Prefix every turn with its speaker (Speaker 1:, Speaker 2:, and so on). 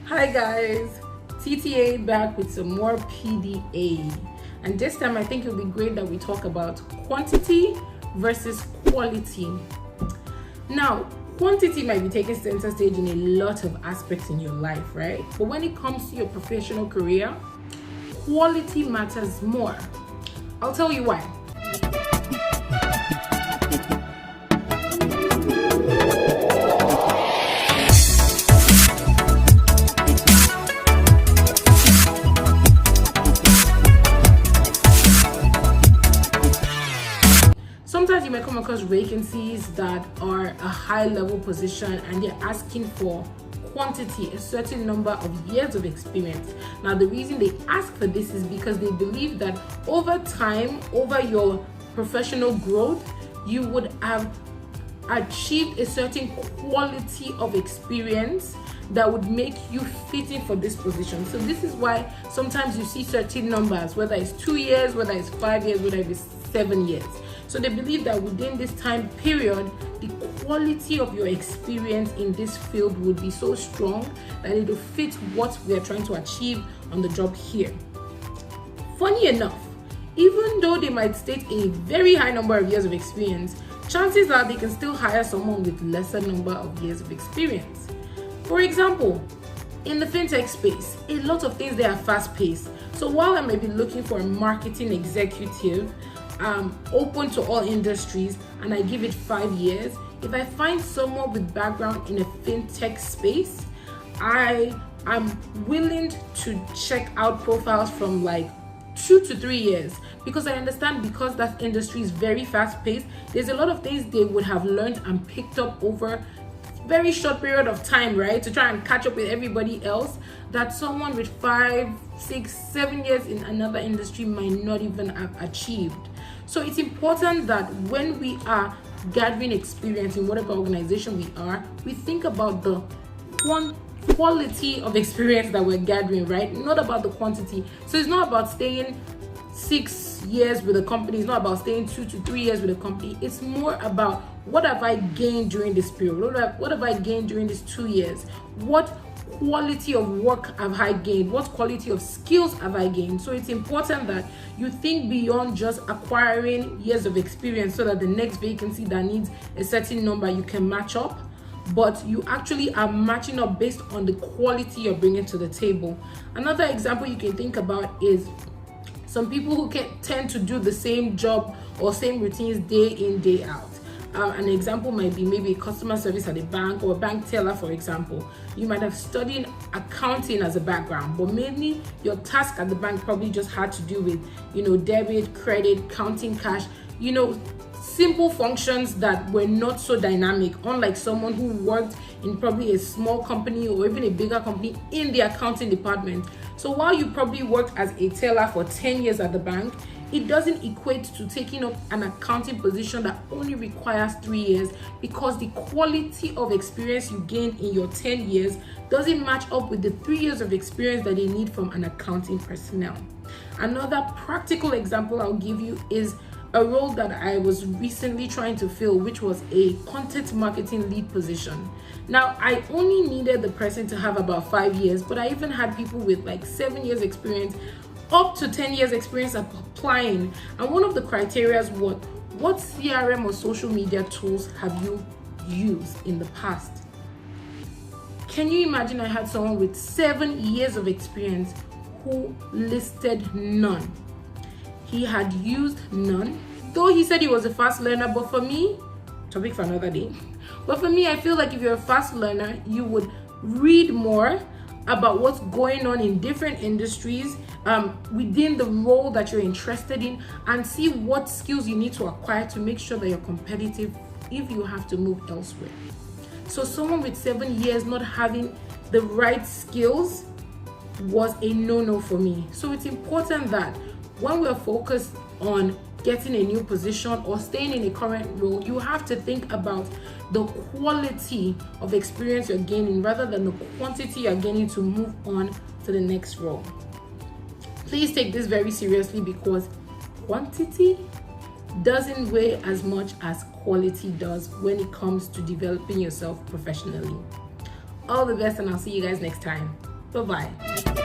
Speaker 1: Hi guys, TTA back with some more P.D.A. And this time I think it will be great that we talk about quantity versus quality. Now, quantity might be taking center stage in a lot of aspects in your life, right? But when it comes to your professional career, quality matters more. I'll tell you why. Sometimes you may come across vacancies that are a high level position and they're asking for quantity, a certain number of years of experience. Now, the reason they ask for this is because they believe that over time, over your professional growth, you would have achieved a certain quality of experience that would make you fitting for this position. So this is why sometimes you see certain numbers, whether it's 2 years, whether it's 5 years, whether it's 7 years. So they believe that within this time period, the quality of your experience in this field would be so strong that it will fit what we are trying to achieve on the job here. Funny enough, even though they might state a very high number of years of experience, chances are they can still hire someone with lesser number of years of experience. For example, in the fintech space, a lot of things there are fast-paced. So while I may be looking for a marketing executive, open to all industries, and I give it 5 years, if I find someone with background in a fintech space, I am willing to check out profiles from like 2 to 3 years, because I understand because that industry is very fast-paced, there's a lot of things they would have learned and picked up over very short period of time, right, to try and catch up with everybody else, that someone with 5, 6, 7 years in another industry might not even have achieved. So it's important that when we are gathering experience in whatever organization we are, we think about the quality of experience that we're gathering, right? Not about the quantity. So it's not about staying 6 years with a company, it's not about staying 2 to 3 years with a company. It's more about what have I gained during this period? What have I gained during these 2 years? What quality of work have I gained? What quality of skills have I gained? So it's important that you think beyond just acquiring years of experience so that the next vacancy that needs a certain number you can match up, but you actually are matching up based on the quality you're bringing to the table. Another example you can think about is some people who tend to do the same job or same routines day in, day out. An example might be maybe customer service at a bank or a bank teller, for example. You might have studied accounting as a background, but mainly your task at the bank probably just had to do with, debit, credit, counting cash, simple functions that were not so dynamic, unlike someone who worked in probably a small company or even a bigger company in the accounting department. So while you probably worked as a teller for 10 years at the bank, it doesn't equate to taking up an accounting position that only requires 3 years, because the quality of experience you gain in your 10 years doesn't match up with the 3 years of experience that they need from an accounting personnel. Another practical example I'll give you is a role that I was recently trying to fill, which was a content marketing lead position. Now, I only needed the person to have about 5 years, but I even had people with like 7 years experience, up to 10 years experience applying. And one of the criteria is what CRM or social media tools have you used in the past? Can you imagine I had someone with 7 years of experience who listed none? He had used none, though he said he was a fast learner, but for me, topic for another day, but for me, I feel like if you're a fast learner, you would read more about what's going on in different industries within the role that you're interested in, and see what skills you need to acquire to make sure that you're competitive if you have to move elsewhere. So someone with 7 years not having the right skills was a no-no for me. So it's important that when we're focused on getting a new position or staying in a current role, you have to think about the quality of experience you're gaining rather than the quantity you're gaining to move on to the next role. Please take this very seriously, because quantity doesn't weigh as much as quality does when it comes to developing yourself professionally. All the best, and I'll see you guys next time. Bye bye.